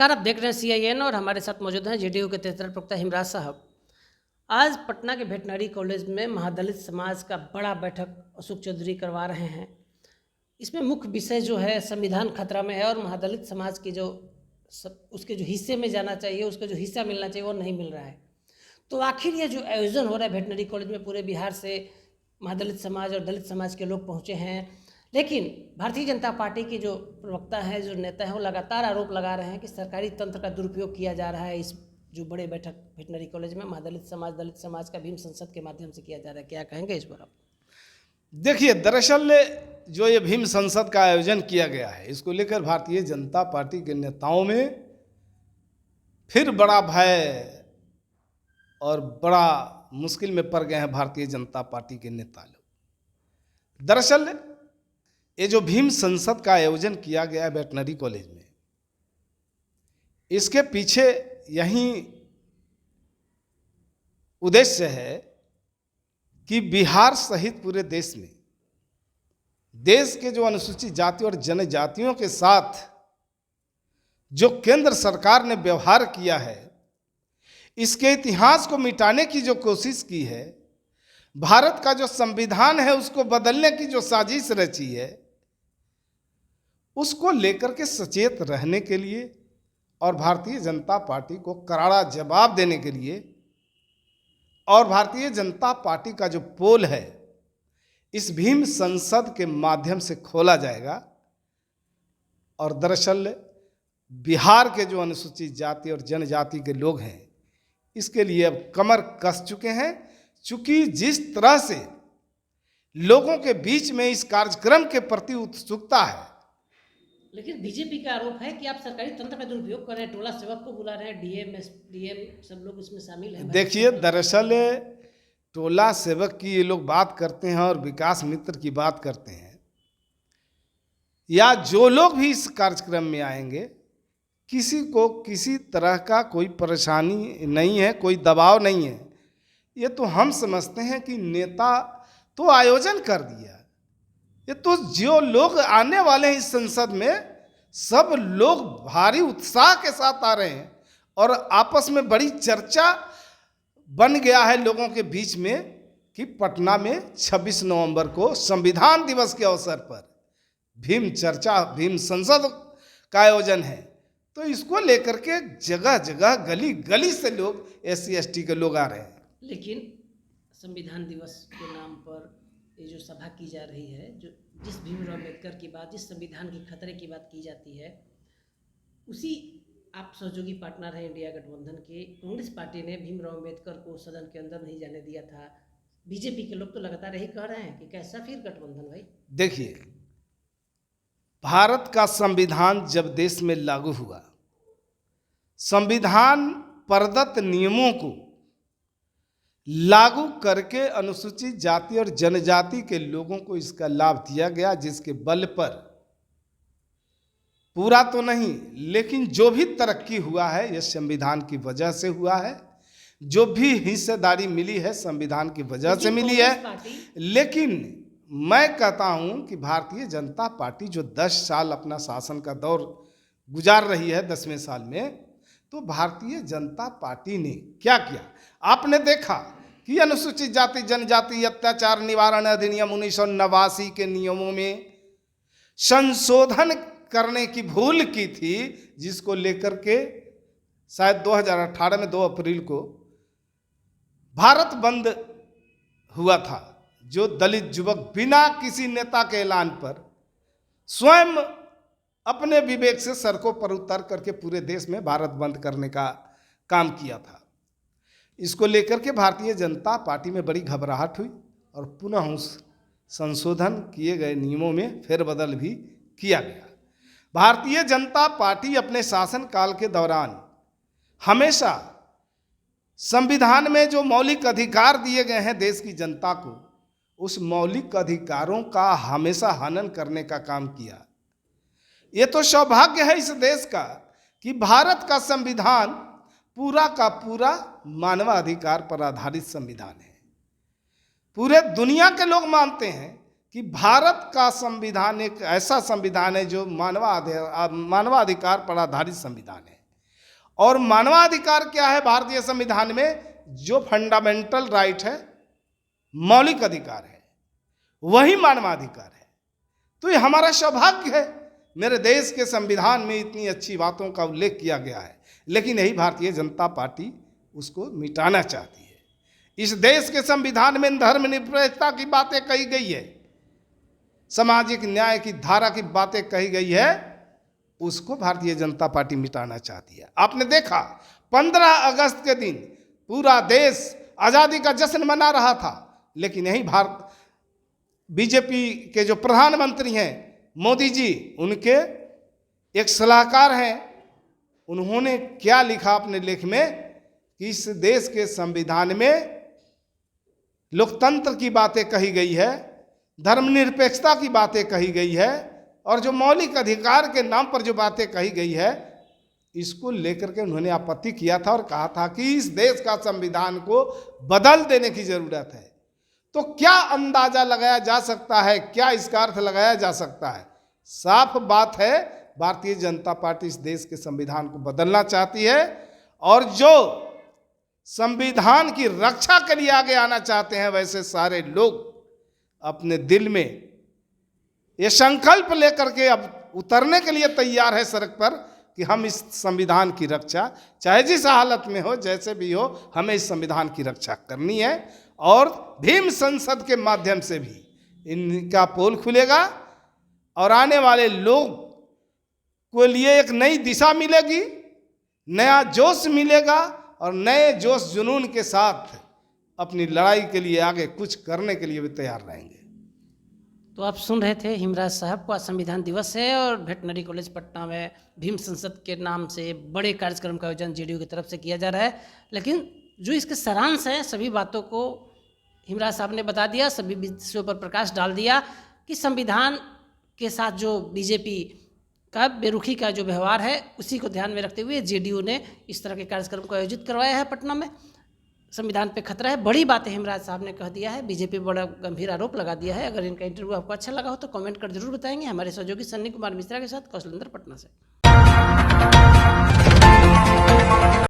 नमस्कार, आप देख रहे हैं CIN और हमारे साथ मौजूद हैं JDU के तेहतर प्रवक्ता हिमराज साहब। आज पटना के वेटनरी कॉलेज में महादलित समाज का बड़ा बैठक अशोक चौधरी करवा रहे हैं। इसमें मुख्य विषय जो है संविधान खतरा में है और महादलित समाज की उसके जो हिस्से में जाना चाहिए, उसका जो हिस्सा मिलना चाहिए वो नहीं मिल रहा है। तो आखिर ये जो आयोजन हो रहा है वेटनरी कॉलेज में, पूरे बिहार से महादलित समाज और दलित समाज के लोग पहुँचे हैं, लेकिन भारतीय जनता पार्टी के जो प्रवक्ता हैं, जो नेता हैं, वो लगातार आरोप लगा रहे हैं कि सरकारी तंत्र का दुरुपयोग किया जा रहा है। इस जो बड़े बैठक वेटनरी कॉलेज में महादलित समाज, दलित समाज का भीम संसद के माध्यम से किया जा रहा है, क्या कहेंगे इस पर आप? देखिए, दरअसल जो ये भीम संसद का आयोजन किया गया है, इसको लेकर भारतीय जनता पार्टी के नेताओं में फिर बड़ा भय और बड़ा मुश्किल में पड़ गए हैं भारतीय जनता पार्टी के नेता लोग। दरअसल ये जो भीम संसद का आयोजन किया गया है वेटनरी कॉलेज में, इसके पीछे यही उद्देश्य है कि बिहार सहित पूरे देश में देश के जो अनुसूचित जाति और जनजातियों के साथ जो केंद्र सरकार ने व्यवहार किया है, इसके इतिहास को मिटाने की जो कोशिश की है, भारत का जो संविधान है उसको बदलने की जो साजिश रची है, उसको लेकर के सचेत रहने के लिए और भारतीय जनता पार्टी को करारा जवाब देने के लिए, और भारतीय जनता पार्टी का जो पोल है इस भीम संसद के माध्यम से खोला जाएगा। और दरअसल बिहार के जो अनुसूचित जाति और जनजाति के लोग हैं, इसके लिए अब कमर कस चुके हैं, चूंकि जिस तरह से लोगों के बीच में इस कार्यक्रम के प्रति उत्सुकता है। लेकिन बीजेपी का आरोप है कि आप सरकारी तंत्र का दुरुपयोग कर रहे हैं, टोला सेवक को बुला रहे हैं, डीएम सब लोग इसमें शामिल हैं। देखिए, दरअसल टोला सेवक की ये लोग बात करते हैं और विकास मित्र की बात करते हैं, या जो लोग भी इस कार्यक्रम में आएंगे, किसी को किसी तरह का कोई परेशानी नहीं है, कोई दबाव नहीं है। ये तो हम समझते हैं कि नेता तो आयोजन कर दिया, ये तो जो लोग आने वाले हैं इस संसद में, सब लोग भारी उत्साह के साथ आ रहे हैं और आपस में बड़ी चर्चा बन गया है लोगों के बीच में कि पटना में 26 नवंबर को संविधान दिवस के अवसर पर भीम चर्चा, भीम संसद का आयोजन है। तो इसको लेकर के जगह जगह गली गली से लोग SC ST के लोग आ रहे हैं। लेकिन संविधान दिवस के नाम पर ये जो सभा की जा रही है, जो जिस भीमराव अम्बेडकर की बात, जिस संविधान के खतरे की बात की जाती है, उसी आप सहयोगी पार्टनर हैं इंडिया गठबंधन के कांग्रेस पार्टी ने भीमराव अम्बेडकर को सदन के अंदर नहीं जाने दिया था। बीजेपी के लोग तो लगातार यही कह रहे हैं कि कैसा फिर गठबंधन भाई? देखिए, भारत का संविधान जब देश में लागू हुआ, संविधान प्रदत्त नियमों को लागू करके अनुसूचित जाति और जनजाति के लोगों को इसका लाभ दिया गया, जिसके बल पर पूरा तो नहीं लेकिन जो भी तरक्की हुआ है यह संविधान की वजह से हुआ है। जो भी हिस्सेदारी मिली है संविधान की वजह से मिली है। लेकिन मैं कहता हूं कि भारतीय जनता पार्टी जो 10 साल अपना शासन का दौर गुजार रही है, 10वें साल में, तो भारतीय जनता पार्टी ने क्या किया? आपने देखा कि अनुसूचित जाति जनजाति अत्याचार निवारण अधिनियम 1989 के नियमों में संशोधन करने की भूल की थी, जिसको लेकर के शायद 2018 में 2 अप्रैल को भारत बंद हुआ था, जो दलित युवक बिना किसी नेता के ऐलान पर स्वयं अपने विवेक से सड़कों पर उतर करके पूरे देश में भारत बंद करने का काम किया था। इसको लेकर के भारतीय जनता पार्टी में बड़ी घबराहट हुई और पुनः उस संशोधन किए गए नियमों में फेरबदल भी किया गया। भारतीय जनता पार्टी अपने शासनकाल के दौरान हमेशा संविधान में जो मौलिक अधिकार दिए गए हैं देश की जनता को, उस मौलिक अधिकारों का हमेशा हनन करने का काम किया। ये तो सौभाग्य है इस देश का कि भारत का संविधान पूरा का पूरा मानवाधिकार पर आधारित संविधान है। पूरे दुनिया के लोग मानते हैं कि भारत का संविधान एक ऐसा संविधान है जो मानवाधिकार पर आधारित संविधान है। और मानवाधिकार क्या है भारतीय संविधान में? जो फंडामेंटल राइट है, मौलिक अधिकार है, वही मानवाधिकार है। तो ये हमारा सौभाग्य है। मेरे देश के संविधान में इतनी अच्छी बातों का उल्लेख किया गया है, लेकिन यही भारतीय जनता पार्टी उसको मिटाना चाहती है। इस देश के संविधान में धर्मनिरपेक्षता की बातें कही गई है, सामाजिक न्याय की धारा की बातें कही गई है, उसको भारतीय जनता पार्टी मिटाना चाहती है। आपने देखा 15 अगस्त के दिन पूरा देश आज़ादी का जश्न मना रहा था, लेकिन यही भारत बीजेपी के जो प्रधानमंत्री हैं मोदी जी, उनके एक सलाहकार हैं, उन्होंने क्या लिखा अपने लेख में कि इस देश के संविधान में लोकतंत्र की बातें कही गई है, धर्मनिरपेक्षता की बातें कही गई है, और जो मौलिक अधिकार के नाम पर जो बातें कही गई है, इसको लेकर के उन्होंने आपत्ति किया था और कहा था कि इस देश का संविधान को बदल देने की जरूरत है। तो क्या अंदाजा लगाया जा सकता है, क्या इसका अर्थ लगाया जा सकता है? साफ बात है, भारतीय जनता पार्टी इस देश के संविधान को बदलना चाहती है, और जो संविधान की रक्षा के लिए आगे आना चाहते हैं, वैसे सारे लोग अपने दिल में ये संकल्प लेकर के अब उतरने के लिए तैयार है सड़क पर कि हम इस संविधान की रक्षा, चाहे जिस हालत में हो, जैसे भी हो, हमें इस संविधान की रक्षा करनी है। और भीम संसद के माध्यम से भी इनका पोल खुलेगा और आने वाले लोग को लिए एक नई दिशा मिलेगी, नया जोश मिलेगा, और नए जोश जुनून के साथ अपनी लड़ाई के लिए आगे कुछ करने के लिए भी तैयार रहेंगे। तो आप सुन रहे थे हिमराज साहब को। आज संविधान दिवस है और वेटनरी कॉलेज पटना में भीम संसद के नाम से बड़े कार्यक्रम का आयोजन जेडीयू की तरफ से किया जा रहा है, लेकिन जो इसके सारांश हैं, सभी बातों को हिमराज साहब ने बता दिया, सभी विषयों पर प्रकाश डाल दिया कि संविधान के साथ जो बीजेपी का बेरुखी का जो व्यवहार है, उसी को ध्यान में रखते हुए जेडीयू ने इस तरह के कार्यक्रम को आयोजित करवाया है पटना में। संविधान पे खतरा है, बड़ी बातें हिमराज साहब ने कह दिया है। बीजेपी बड़ा गंभीर आरोप लगा दिया है। अगर इनका इंटरव्यू आपको अच्छा लगा हो तो कमेंट कर जरूर बताएंगे। हमारे सहयोगी सन्नी कुमार मिश्रा के साथ कौशलेंद्र, पटना से।